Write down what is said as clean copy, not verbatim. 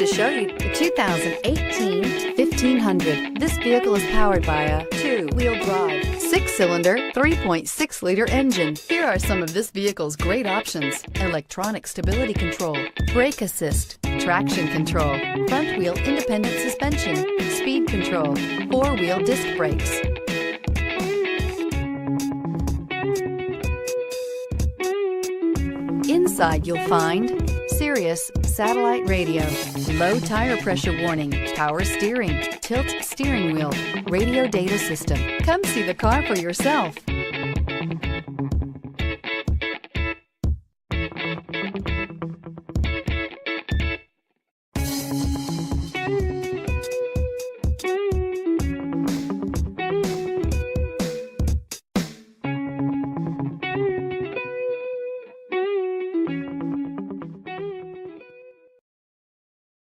to show you the 2018 1500. This vehicle is powered by a two-wheel drive, 6-cylinder, 3.6-liter engine. Here are some of this vehicle's great options: electronic stability control, brake assist, traction control, front wheel independent suspension, speed control, 4-wheel disc brakes. Inside you'll find Sirius satellite radio, low tire pressure warning, power steering, tilt steering wheel, radio data system. Come see the car for yourself.